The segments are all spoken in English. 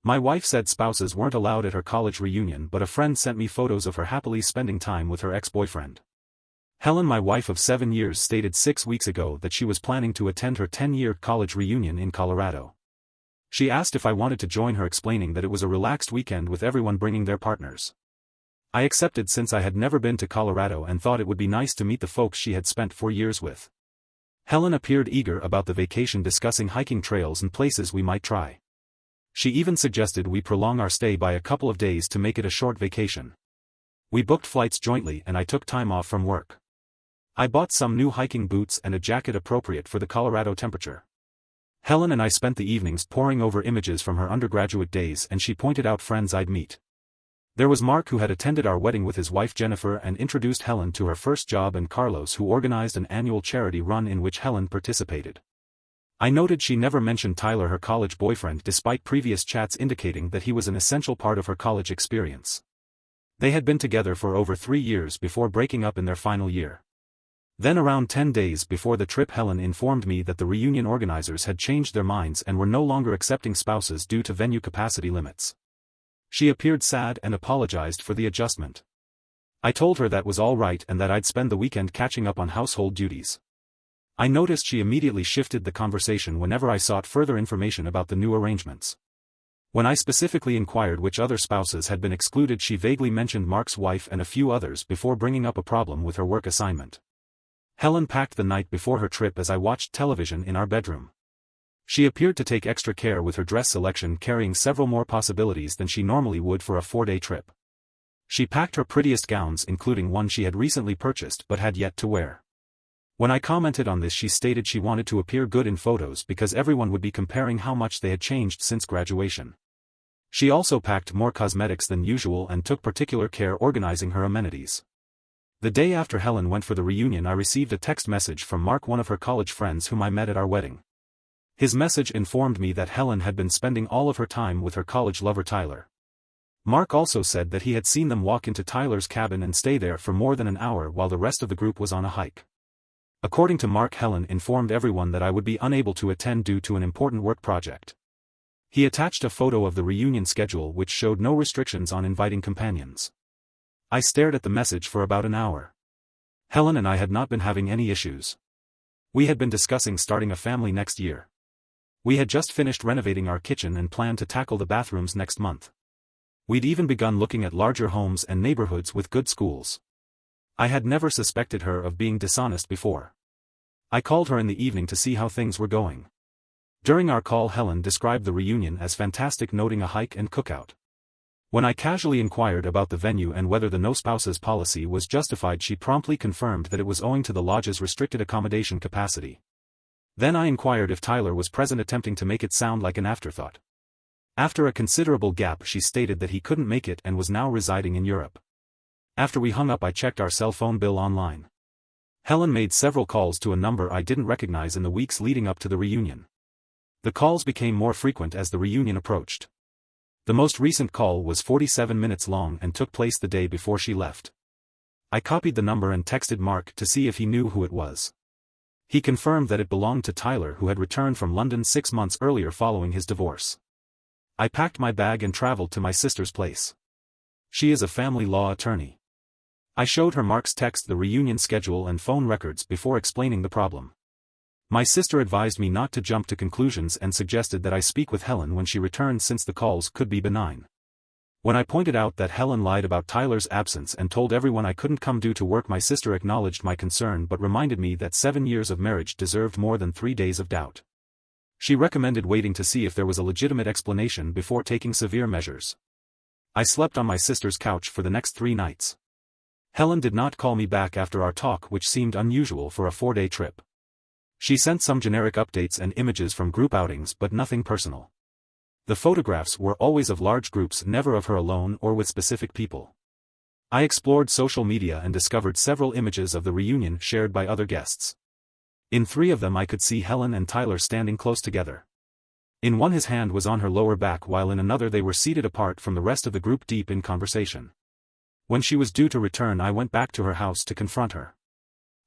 My wife said spouses weren't allowed at her college reunion, but a friend sent me photos of her happily spending time with her ex-boyfriend. Helen, my wife of 7 years, stated 6 weeks ago that she was planning to attend her 10-year college reunion in Colorado. She asked if I wanted to join her, explaining that it was a relaxed weekend with everyone bringing their partners. I accepted since I had never been to Colorado and thought it would be nice to meet the folks she had spent 4 years with. Helen appeared eager about the vacation, discussing hiking trails and places we might try. She even suggested we prolong our stay by a couple of days to make it a short vacation. We booked flights jointly and I took time off from work. I bought some new hiking boots and a jacket appropriate for the Colorado temperature. Helen and I spent the evenings poring over images from her undergraduate days, and she pointed out friends I'd meet. There was Mark, who had attended our wedding with his wife Jennifer and introduced Helen to her first job, and Carlos, who organized an annual charity run in which Helen participated. I noted she never mentioned Tyler, her college boyfriend, despite previous chats indicating that he was an essential part of her college experience. They had been together for over 3 years before breaking up in their final year. Then, around 10 days before the trip, Helen informed me that the reunion organizers had changed their minds and were no longer accepting spouses due to venue capacity limits. She appeared sad and apologized for the adjustment. I told her that was all right and that I'd spend the weekend catching up on household duties. I noticed she immediately shifted the conversation whenever I sought further information about the new arrangements. When I specifically inquired which other spouses had been excluded, she vaguely mentioned Mark's wife and a few others before bringing up a problem with her work assignment. Helen packed the night before her trip as I watched television in our bedroom. She appeared to take extra care with her dress selection, carrying several more possibilities than she normally would for a 4-day trip. She packed her prettiest gowns, including one she had recently purchased but had yet to wear. When I commented on this, she stated she wanted to appear good in photos because everyone would be comparing how much they had changed since graduation. She also packed more cosmetics than usual and took particular care organizing her amenities. The day after Helen went for the reunion, I received a text message from Mark, one of her college friends whom I met at our wedding. His message informed me that Helen had been spending all of her time with her college lover Tyler. Mark also said that he had seen them walk into Tyler's cabin and stay there for more than an hour while the rest of the group was on a hike. According to Mark, Helen informed everyone that I would be unable to attend due to an important work project. He attached a photo of the reunion schedule which showed no restrictions on inviting companions. I stared at the message for about an hour. Helen and I had not been having any issues. We had been discussing starting a family next year. We had just finished renovating our kitchen and planned to tackle the bathrooms next month. We'd even begun looking at larger homes and neighborhoods with good schools. I had never suspected her of being dishonest before. I called her in the evening to see how things were going. During our call, Helen described the reunion as fantastic, noting a hike and cookout. When I casually inquired about the venue and whether the no spouses policy was justified, she promptly confirmed that it was owing to the lodge's restricted accommodation capacity. Then I inquired if Tyler was present, attempting to make it sound like an afterthought. After a considerable gap, she stated that he couldn't make it and was now residing in Europe. After we hung up, I checked our cell phone bill online. Helen made several calls to a number I didn't recognize in the weeks leading up to the reunion. The calls became more frequent as the reunion approached. The most recent call was 47 minutes long and took place the day before she left. I copied the number and texted Mark to see if he knew who it was. He confirmed that it belonged to Tyler, who had returned from London 6 months earlier following his divorce. I packed my bag and traveled to my sister's place. She is a family law attorney. I showed her Mark's text, the reunion schedule and phone records before explaining the problem. My sister advised me not to jump to conclusions and suggested that I speak with Helen when she returned, since the calls could be benign. When I pointed out that Helen lied about Tyler's absence and told everyone I couldn't come due to work, my sister acknowledged my concern but reminded me that 7 years of marriage deserved more than 3 days of doubt. She recommended waiting to see if there was a legitimate explanation before taking severe measures. I slept on my sister's couch for the next 3 nights. Helen did not call me back after our talk, which seemed unusual for a 4-day trip. She sent some generic updates and images from group outings, but nothing personal. The photographs were always of large groups, never of her alone or with specific people. I explored social media and discovered several images of the reunion shared by other guests. In 3 of them I could see Helen and Tyler standing close together. In one, his hand was on her lower back, while in another they were seated apart from the rest of the group, deep in conversation. When she was due to return, I went back to her house to confront her.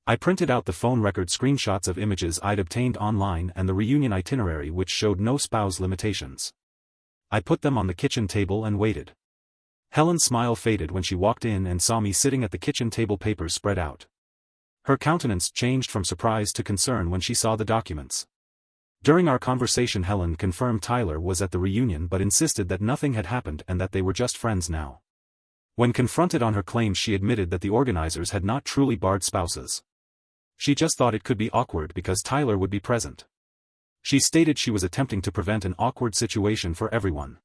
I printed out the phone record screenshots of images I'd obtained online and the reunion itinerary, which showed no spouse limitations. I put them on the kitchen table and waited. Helen's smile faded when she walked in and saw me sitting at the kitchen table, papers spread out. Her countenance changed from surprise to concern when she saw the documents. During our conversation, Helen confirmed Tyler was at the reunion but insisted that nothing had happened and that they were just friends now. When confronted on her claims, she admitted that the organizers had not truly barred spouses. She just thought it could be awkward because Tyler would be present. She stated she was attempting to prevent an awkward situation for everyone.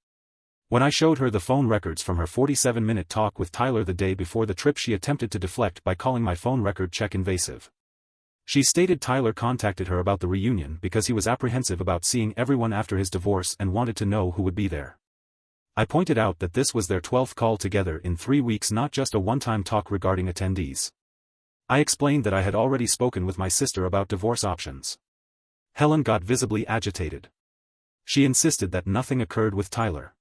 When I showed her the phone records from her 47-minute talk with Tyler the day before the trip, she attempted to deflect by calling my phone record check invasive. She stated Tyler contacted her about the reunion because he was apprehensive about seeing everyone after his divorce and wanted to know who would be there. I pointed out that this was their 12th call together in 3 weeks, not just a one-time talk regarding attendees. I explained that I had already spoken with my sister about divorce options. Helen got visibly agitated. She insisted that nothing occurred with Tyler.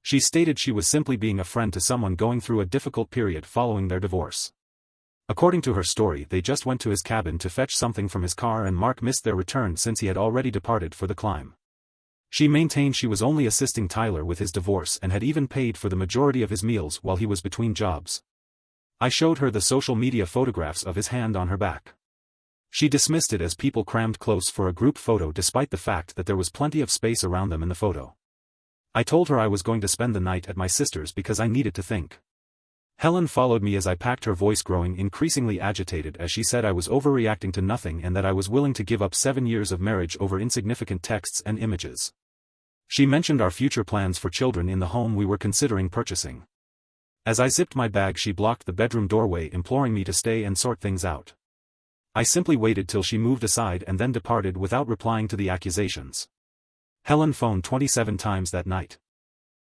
She stated she was simply being a friend to someone going through a difficult period following their divorce. According to her story, they just went to his cabin to fetch something from his car and Mark missed their return since he had already departed for the climb. She maintained she was only assisting Tyler with his divorce and had even paid for the majority of his meals while he was between jobs. I showed her the social media photographs of his hand on her back. She dismissed it as people crammed close for a group photo despite the fact that there was plenty of space around them in the photo. I told her I was going to spend the night at my sister's because I needed to think. Helen followed me as I packed, her voice growing increasingly agitated as she said I was overreacting to nothing and that I was willing to give up 7 years of marriage over insignificant texts and images. She mentioned our future plans for children in the home we were considering purchasing. As I zipped my bag, she blocked the bedroom doorway, imploring me to stay and sort things out. I simply waited till she moved aside and then departed without replying to the accusations. Helen phoned 27 times that night.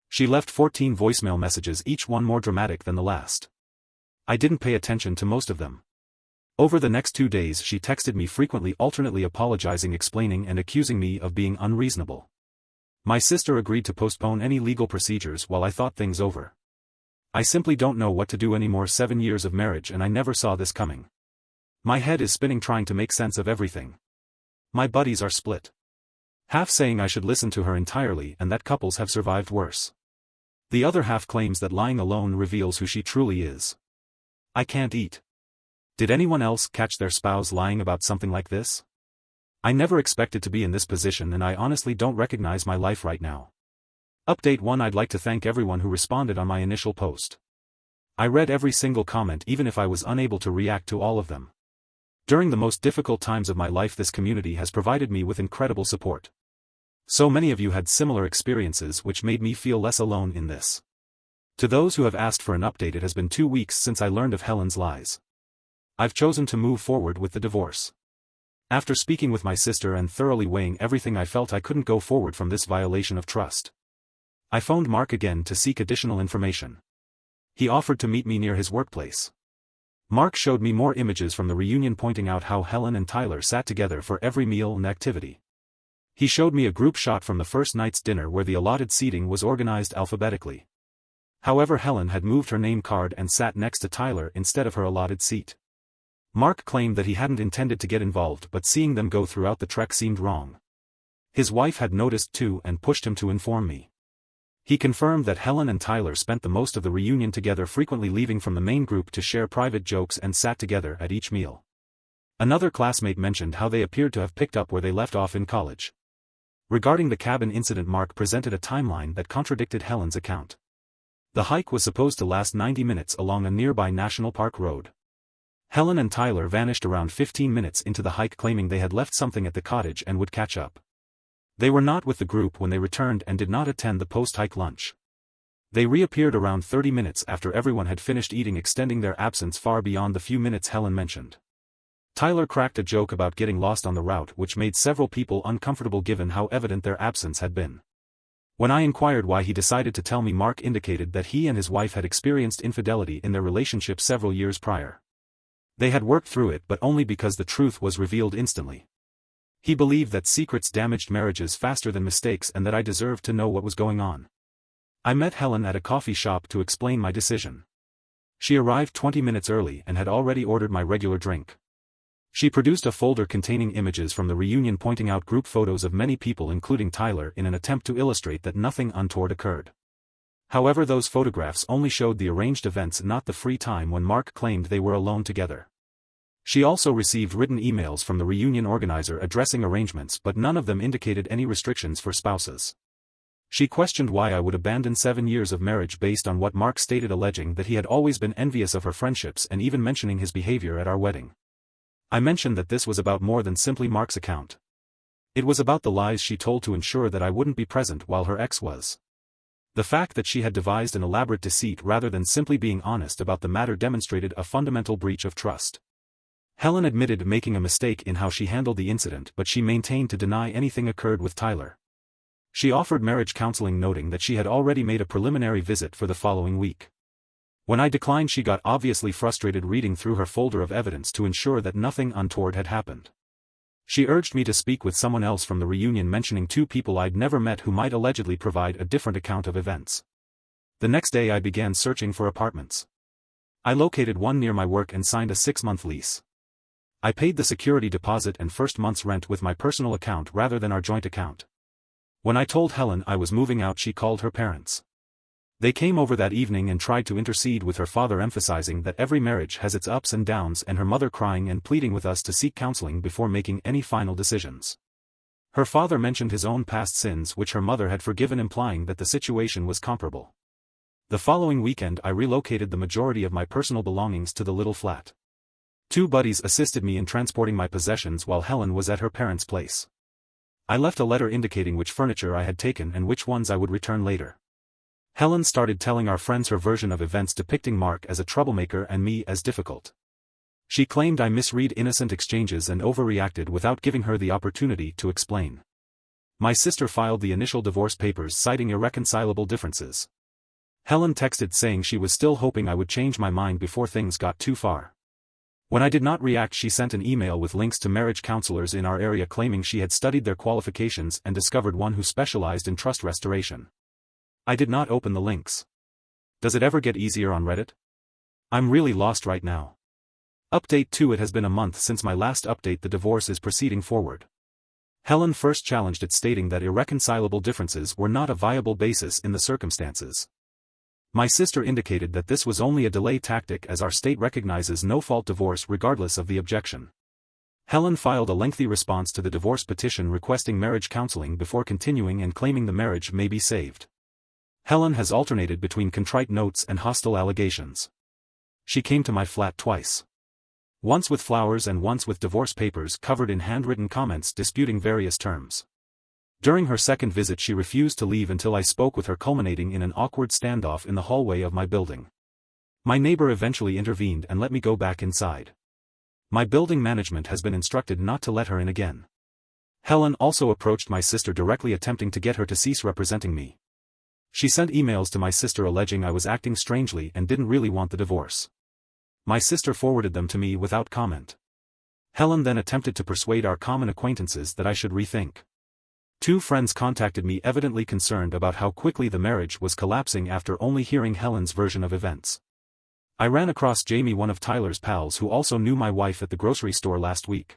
She left 14 voicemail messages, each one more dramatic than the last. I didn't pay attention to most of them. Over the next 2 days she texted me frequently, alternately apologizing, explaining and accusing me of being unreasonable. My sister agreed to postpone any legal procedures while I thought things over. I simply don't know what to do anymore. 7 years of marriage and I never saw this coming. My head is spinning trying to make sense of everything. My buddies are split. Half saying I should listen to her entirely and that couples have survived worse. The other half claims that lying alone reveals who she truly is. I can't eat. Did anyone else catch their spouse lying about something like this? I never expected to be in this position and I honestly don't recognize my life right now. Update 1: I'd like to thank everyone who responded on my initial post. I read every single comment even if I was unable to react to all of them. During the most difficult times of my life, this community has provided me with incredible support. So many of you had similar experiences which made me feel less alone in this. To those who have asked for an update, it has been 2 weeks since I learned of Helen's lies. I've chosen to move forward with the divorce. After speaking with my sister and thoroughly weighing everything, I felt I couldn't go forward from this violation of trust. I phoned Mark again to seek additional information. He offered to meet me near his workplace. Mark showed me more images from the reunion, pointing out how Helen and Tyler sat together for every meal and activity. He showed me a group shot from the first night's dinner where the allotted seating was organized alphabetically. However, Helen had moved her name card and sat next to Tyler instead of her allotted seat. Mark claimed that he hadn't intended to get involved, but seeing them go throughout the trek seemed wrong. His wife had noticed too and pushed him to inform me. He confirmed that Helen and Tyler spent the most of the reunion together, frequently leaving from the main group to share private jokes, and sat together at each meal. Another classmate mentioned how they appeared to have picked up where they left off in college. Regarding the cabin incident, Mark presented a timeline that contradicted Helen's account. The hike was supposed to last 90 minutes along a nearby national park road. Helen and Tyler vanished around 15 minutes into the hike, claiming they had left something at the cottage and would catch up. They were not with the group when they returned and did not attend the post-hike lunch. They reappeared around 30 minutes after everyone had finished eating, extending their absence far beyond the few minutes Helen mentioned. Tyler cracked a joke about getting lost on the route, which made several people uncomfortable given how evident their absence had been. When I inquired why he decided to tell me, Mark indicated that he and his wife had experienced infidelity in their relationship several years prior. They had worked through it, but only because the truth was revealed instantly. He believed that secrets damaged marriages faster than mistakes and that I deserved to know what was going on. I met Helen at a coffee shop to explain my decision. She arrived 20 minutes early and had already ordered my regular drink. She produced a folder containing images from the reunion pointing out group photos of many people including Tyler in an attempt to illustrate that nothing untoward occurred. However, those photographs only showed the arranged events, not the free time when Mark claimed they were alone together. She also received written emails from the reunion organizer addressing arrangements, but none of them indicated any restrictions for spouses. She questioned why I would abandon 7 years of marriage based on what Mark stated, alleging that he had always been envious of her friendships and even mentioning his behavior at our wedding. I mentioned that this was about more than simply Mark's account. It was about the lies she told to ensure that I wouldn't be present while her ex was. The fact that she had devised an elaborate deceit rather than simply being honest about the matter demonstrated a fundamental breach of trust. Helen admitted making a mistake in how she handled the incident, but she maintained to deny anything occurred with Tyler. She offered marriage counseling, noting that she had already made a preliminary visit for the following week. When I declined, she got obviously frustrated, reading through her folder of evidence to ensure that nothing untoward had happened. She urged me to speak with someone else from the reunion, mentioning 2 people I'd never met who might allegedly provide a different account of events. The next day I began searching for apartments. I located one near my work and signed a 6-month lease. I paid the security deposit and first month's rent with my personal account rather than our joint account. When I told Helen I was moving out, she called her parents. They came over that evening and tried to intercede with her father, emphasizing that every marriage has its ups and downs, and her mother crying and pleading with us to seek counseling before making any final decisions. Her father mentioned his own past sins, which her mother had forgiven, implying that the situation was comparable. The following weekend I relocated the majority of my personal belongings to the little flat. 2 buddies assisted me in transporting my possessions while Helen was at her parents' place. I left a letter indicating which furniture I had taken and which ones I would return later. Helen started telling our friends her version of events, depicting Mark as a troublemaker and me as difficult. She claimed I misread innocent exchanges and overreacted without giving her the opportunity to explain. My sister filed the initial divorce papers, citing irreconcilable differences. Helen texted saying she was still hoping I would change my mind before things got too far. When I did not react, she sent an email with links to marriage counselors in our area, claiming she had studied their qualifications and discovered one who specialized in trust restoration. I did not open the links. Does it ever get easier on Reddit? I'm really lost right now. Update 2: It has been a month since my last update. The divorce is proceeding forward. Helen first challenged it, stating that irreconcilable differences were not a viable basis in the circumstances. My sister indicated that this was only a delay tactic, as our state recognizes no-fault divorce regardless of the objection. Helen filed a lengthy response to the divorce petition requesting marriage counseling before continuing and claiming the marriage may be saved. Helen has alternated between contrite notes and hostile allegations. She came to my flat twice. Once with flowers and once with divorce papers covered in handwritten comments disputing various terms. During her second visit, she refused to leave until I spoke with her, culminating in an awkward standoff in the hallway of my building. My neighbor eventually intervened and let me go back inside. My building management has been instructed not to let her in again. Helen also approached my sister directly, attempting to get her to cease representing me. She sent emails to my sister alleging I was acting strangely and didn't really want the divorce. My sister forwarded them to me without comment. Helen then attempted to persuade our common acquaintances that I should rethink. 2 friends contacted me, evidently concerned about how quickly the marriage was collapsing after only hearing Helen's version of events. I ran across Jamie, one of Tyler's pals who also knew my wife, at the grocery store last week.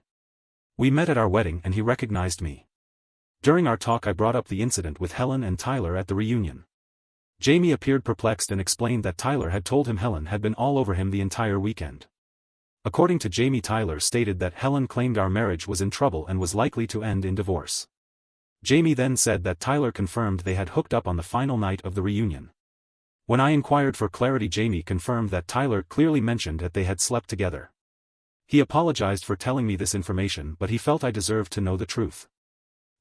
We met at our wedding and he recognized me. During our talk I brought up the incident with Helen and Tyler at the reunion. Jamie appeared perplexed and explained that Tyler had told him Helen had been all over him the entire weekend. According to Jamie, Tyler stated that Helen claimed our marriage was in trouble and was likely to end in divorce. Jamie then said that Tyler confirmed they had hooked up on the final night of the reunion. When I inquired for clarity, Jamie confirmed that Tyler clearly mentioned that they had slept together. He apologized for telling me this information, but he felt I deserved to know the truth.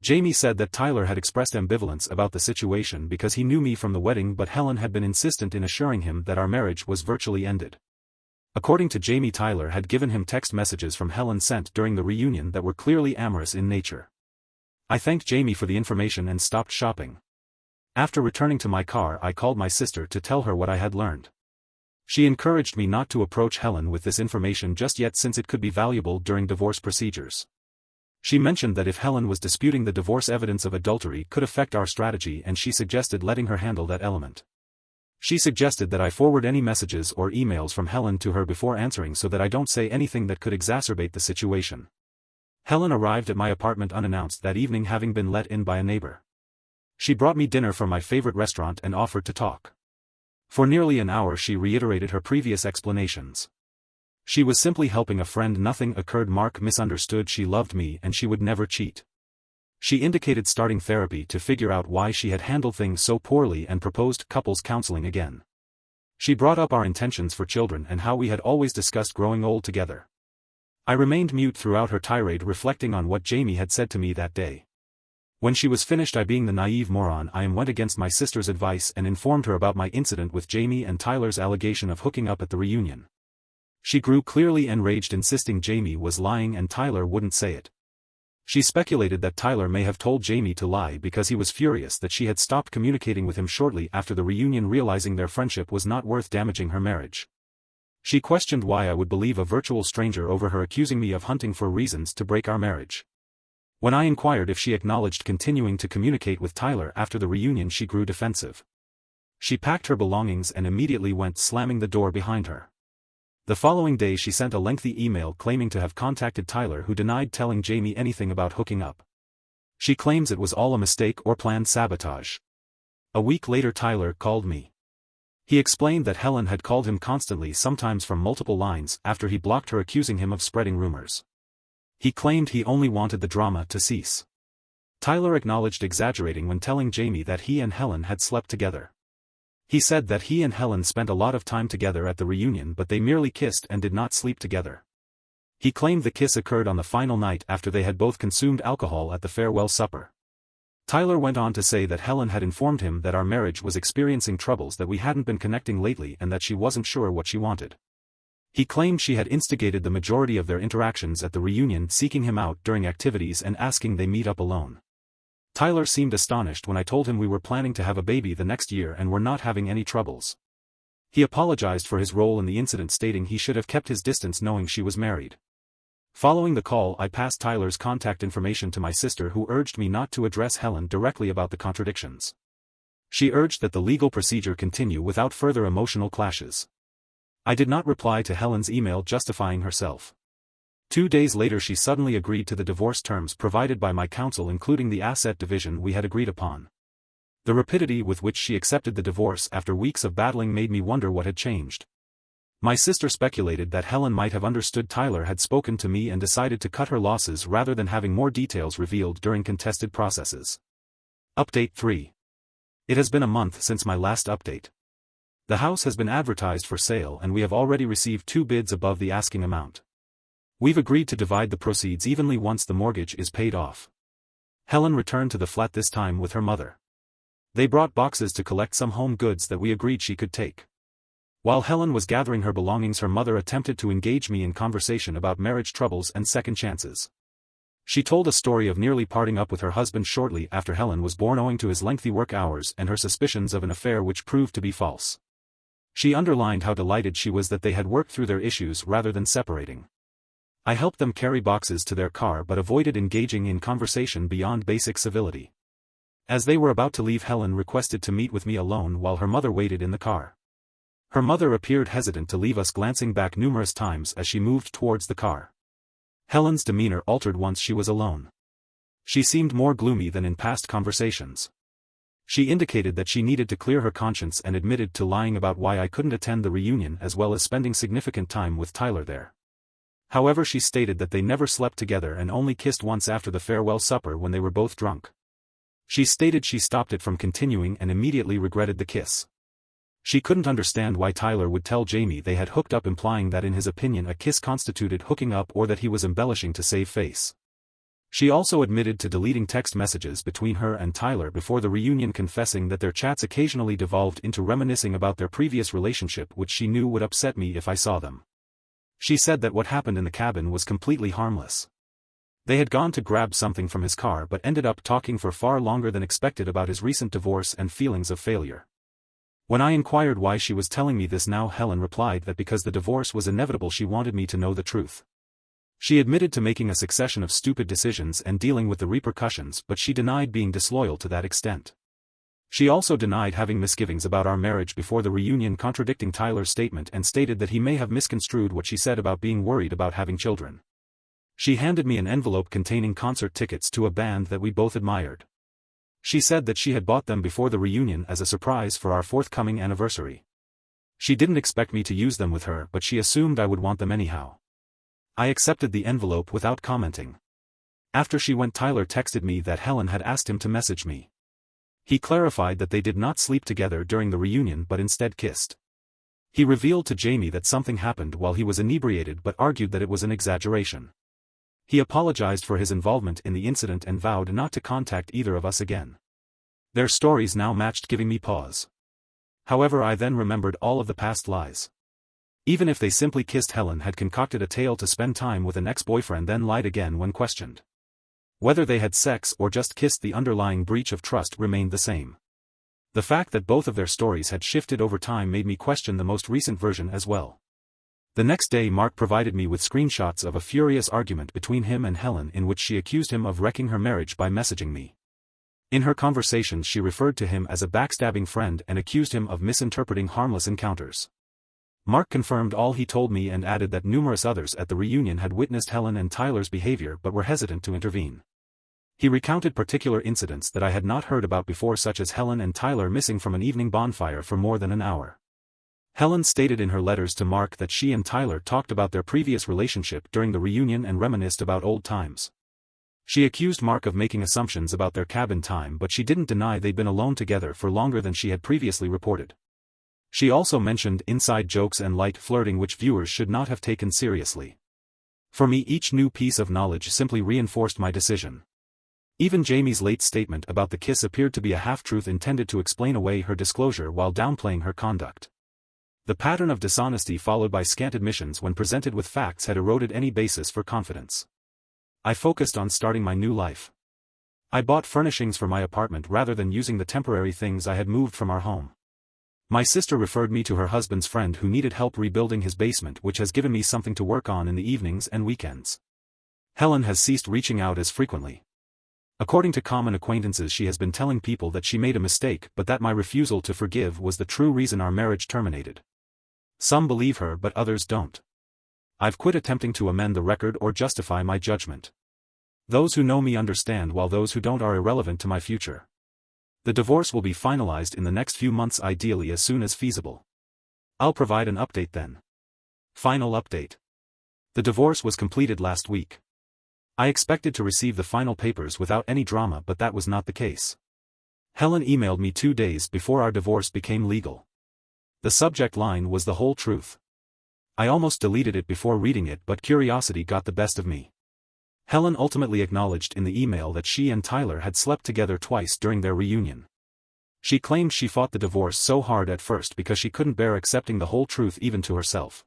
Jamie said that Tyler had expressed ambivalence about the situation because he knew me from the wedding, but Helen had been insistent in assuring him that our marriage was virtually ended. According to Jamie, Tyler had given him text messages from Helen sent during the reunion that were clearly amorous in nature. I thanked Jamie for the information and stopped shopping. After returning to my car, I called my sister to tell her what I had learned. She encouraged me not to approach Helen with this information just yet, since it could be valuable during divorce procedures. She mentioned that if Helen was disputing the divorce, evidence of adultery could affect our strategy, and she suggested letting her handle that element. She suggested that I forward any messages or emails from Helen to her before answering so that I don't say anything that could exacerbate the situation. Helen arrived at my apartment unannounced that evening, having been let in by a neighbor. She brought me dinner from my favorite restaurant and offered to talk. For nearly an hour she reiterated her previous explanations. She was simply helping a friend. Nothing occurred. Mark misunderstood. She loved me and she would never cheat. She indicated starting therapy to figure out why she had handled things so poorly and proposed couples counseling again. She brought up our intentions for children and how we had always discussed growing old together. I remained mute throughout her tirade, reflecting on what Jamie had said to me that day. When she was finished, I, being the naive moron I am, went against my sister's advice and informed her about my incident with Jamie and Tyler's allegation of hooking up at the reunion. She grew clearly enraged, insisting Jamie was lying and Tyler wouldn't say it. She speculated that Tyler may have told Jamie to lie because he was furious that she had stopped communicating with him shortly after the reunion, realizing their friendship was not worth damaging her marriage. She questioned why I would believe a virtual stranger over her, accusing me of hunting for reasons to break our marriage. When I inquired if she acknowledged continuing to communicate with Tyler after the reunion, she grew defensive. She packed her belongings and immediately went, slamming the door behind her. The following day she sent a lengthy email claiming to have contacted Tyler, who denied telling Jamie anything about hooking up. She claims it was all a mistake or planned sabotage. A week later Tyler called me. He explained that Helen had called him constantly, sometimes from multiple lines, after he blocked her, accusing him of spreading rumors. He claimed he only wanted the drama to cease. Tyler acknowledged exaggerating when telling Jamie that he and Helen had slept together. He said that he and Helen spent a lot of time together at the reunion, but they merely kissed and did not sleep together. He claimed the kiss occurred on the final night after they had both consumed alcohol at the farewell supper. Tyler went on to say that Helen had informed him that our marriage was experiencing troubles, that we hadn't been connecting lately, and that she wasn't sure what she wanted. He claimed she had instigated the majority of their interactions at the reunion, seeking him out during activities and asking they meet up alone. Tyler seemed astonished when I told him we were planning to have a baby the next year and were not having any troubles. He apologized for his role in the incident, stating he should have kept his distance knowing she was married. Following the call, I passed Tyler's contact information to my sister, who urged me not to address Helen directly about the contradictions. She urged that the legal procedure continue without further emotional clashes. I did not reply to Helen's email justifying herself. 2 days later she suddenly agreed to the divorce terms provided by my counsel, including the asset division we had agreed upon. The rapidity with which she accepted the divorce after weeks of battling made me wonder what had changed. My sister speculated that Helen might have understood Tyler had spoken to me and decided to cut her losses rather than having more details revealed during contested processes. Update 3. It has been a month since my last update. The house has been advertised for sale and we have already received 2 bids above the asking amount. We've agreed to divide the proceeds evenly once the mortgage is paid off. Helen returned to the flat, this time with her mother. They brought boxes to collect some home goods that we agreed she could take. While Helen was gathering her belongings, her mother attempted to engage me in conversation about marriage troubles and second chances. She told a story of nearly parting up with her husband shortly after Helen was born, owing to his lengthy work hours and her suspicions of an affair which proved to be false. She underlined how delighted she was that they had worked through their issues rather than separating. I helped them carry boxes to their car but avoided engaging in conversation beyond basic civility. As they were about to leave, Helen requested to meet with me alone while her mother waited in the car. Her mother appeared hesitant to leave us, glancing back numerous times as she moved towards the car. Helen's demeanor altered once she was alone. She seemed more gloomy than in past conversations. She indicated that she needed to clear her conscience and admitted to lying about why I couldn't attend the reunion, as well as spending significant time with Tyler there. However, she stated that they never slept together and only kissed once after the farewell supper when they were both drunk. She stated she stopped it from continuing and immediately regretted the kiss. She couldn't understand why Tyler would tell Jamie they had hooked up, implying that in his opinion a kiss constituted hooking up or that he was embellishing to save face. She also admitted to deleting text messages between her and Tyler before the reunion, confessing that their chats occasionally devolved into reminiscing about their previous relationship, which she knew would upset me if I saw them. She said that what happened in the cabin was completely harmless. They had gone to grab something from his car but ended up talking for far longer than expected about his recent divorce and feelings of failure. When I inquired why she was telling me this now, Helen replied that because the divorce was inevitable she wanted me to know the truth. She admitted to making a succession of stupid decisions and dealing with the repercussions, but she denied being disloyal to that extent. She also denied having misgivings about our marriage before the reunion, contradicting Tyler's statement, and stated that he may have misconstrued what she said about being worried about having children. She handed me an envelope containing concert tickets to a band that we both admired. She said that she had bought them before the reunion as a surprise for our forthcoming anniversary. She didn't expect me to use them with her, but she assumed I would want them anyhow. I accepted the envelope without commenting. After she went, Tyler texted me that Helen had asked him to message me. He clarified that they did not sleep together during the reunion but instead kissed. He revealed to Jamie that something happened while he was inebriated but argued that it was an exaggeration. He apologized for his involvement in the incident and vowed not to contact either of us again. Their stories now matched, giving me pause. However, I then remembered all of the past lies. Even if they simply kissed, Helen had concocted a tale to spend time with an ex-boyfriend, then lied again when questioned. Whether they had sex or just kissed, the underlying breach of trust remained the same. The fact that both of their stories had shifted over time made me question the most recent version as well. The next day, Mark provided me with screenshots of a furious argument between him and Helen in which she accused him of wrecking her marriage by messaging me. In her conversations, she referred to him as a backstabbing friend and accused him of misinterpreting harmless encounters. Mark confirmed all he told me and added that numerous others at the reunion had witnessed Helen and Tyler's behavior but were hesitant to intervene. He recounted particular incidents that I had not heard about before, such as Helen and Tyler missing from an evening bonfire for more than an hour. Helen stated in her letters to Mark that she and Tyler talked about their previous relationship during the reunion and reminisced about old times. She accused Mark of making assumptions about their cabin time, but she didn't deny they'd been alone together for longer than she had previously reported. She also mentioned inside jokes and light flirting which viewers should not have taken seriously. For me, each new piece of knowledge simply reinforced my decision. Even Jamie's late statement about the kiss appeared to be a half-truth intended to explain away her disclosure while downplaying her conduct. The pattern of dishonesty followed by scant admissions when presented with facts had eroded any basis for confidence. I focused on starting my new life. I bought furnishings for my apartment rather than using the temporary things I had moved from our home. My sister referred me to her husband's friend who needed help rebuilding his basement, which has given me something to work on in the evenings and weekends. Helen has ceased reaching out as frequently. According to common acquaintances, she has been telling people that she made a mistake but that my refusal to forgive was the true reason our marriage terminated. Some believe her but others don't. I've quit attempting to amend the record or justify my judgment. Those who know me understand, while those who don't are irrelevant to my future. The divorce will be finalized in the next few months, ideally as soon as feasible. I'll provide an update then. Final update. The divorce was completed last week. I expected to receive the final papers without any drama, but that was not the case. Helen emailed me 2 days before our divorce became legal. The subject line was the whole truth. I almost deleted it before reading it, but curiosity got the best of me. Helen ultimately acknowledged in the email that she and Tyler had slept together twice during their reunion. She claimed she fought the divorce so hard at first because she couldn't bear accepting the whole truth even to herself.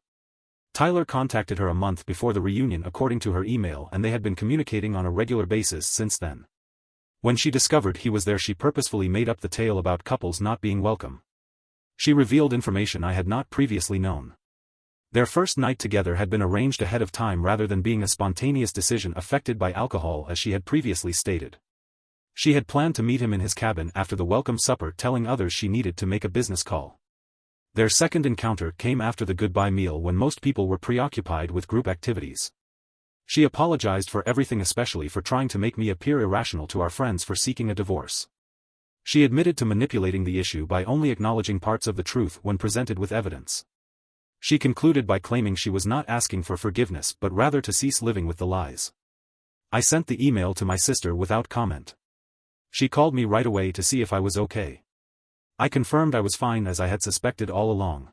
Tyler contacted her a month before the reunion according to her email, and they had been communicating on a regular basis since then. When she discovered he was there, she purposefully made up the tale about couples not being welcome. She revealed information I had not previously known. Their first night together had been arranged ahead of time rather than being a spontaneous decision affected by alcohol, as she had previously stated. She had planned to meet him in his cabin after the welcome supper, telling others she needed to make a business call. Their second encounter came after the goodbye meal when most people were preoccupied with group activities. She apologized for everything, especially for trying to make me appear irrational to our friends for seeking a divorce. She admitted to manipulating the issue by only acknowledging parts of the truth when presented with evidence. She concluded by claiming she was not asking for forgiveness but rather to cease living with the lies. I sent the email to my sister without comment. She called me right away to see if I was okay. I confirmed I was fine, as I had suspected all along.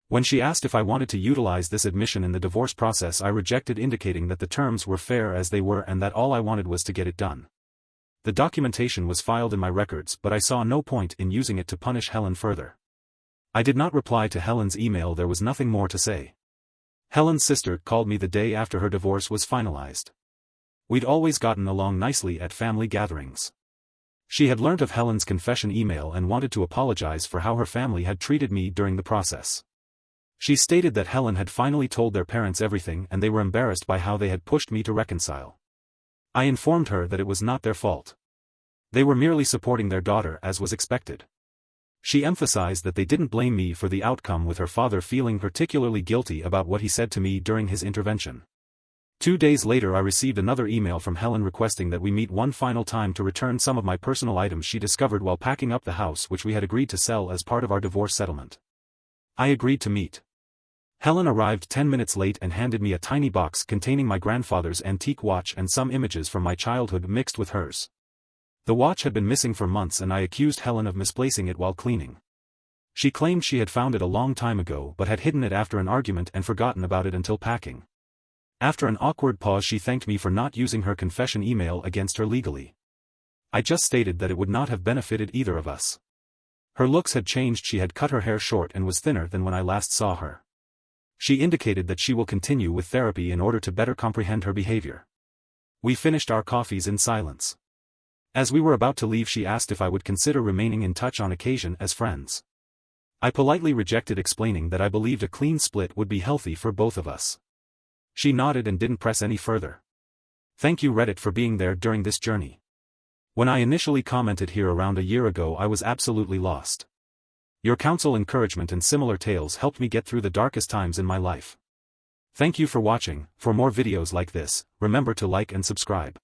When she asked if I wanted to utilize this admission in the divorce process, I rejected, indicating that the terms were fair as they were and that all I wanted was to get it done. The documentation was filed in my records, but I saw no point in using it to punish Helen further. I did not reply to Helen's email. There was nothing more to say. Helen's sister called me the day after her divorce was finalized. We'd always gotten along nicely at family gatherings. She had learned of Helen's confession email and wanted to apologize for how her family had treated me during the process. She stated that Helen had finally told their parents everything and they were embarrassed by how they had pushed me to reconcile. I informed her that it was not their fault. They were merely supporting their daughter as was expected. She emphasized that they didn't blame me for the outcome, with her father feeling particularly guilty about what he said to me during his intervention. 2 days later I received another email from Helen requesting that we meet one final time to return some of my personal items she discovered while packing up the house which we had agreed to sell as part of our divorce settlement. I agreed to meet. Helen arrived 10 minutes late and handed me a tiny box containing my grandfather's antique watch and some images from my childhood mixed with hers. The watch had been missing for months and I accused Helen of misplacing it while cleaning. She claimed she had found it a long time ago but had hidden it after an argument and forgotten about it until packing. After an awkward pause she thanked me for not using her confession email against her legally. I just stated that it would not have benefited either of us. Her looks had changed. She had cut her hair short and was thinner than when I last saw her. She indicated that she will continue with therapy in order to better comprehend her behavior. We finished our coffees in silence. As we were about to leave she asked if I would consider remaining in touch on occasion as friends. I politely rejected, explaining that I believed a clean split would be healthy for both of us. She nodded and didn't press any further. Thank you Reddit for being there during this journey. When I initially commented here around a year ago I was absolutely lost. Your counsel, encouragement and similar tales helped me get through the darkest times in my life. Thank you for watching. For more videos like this, remember to like and subscribe.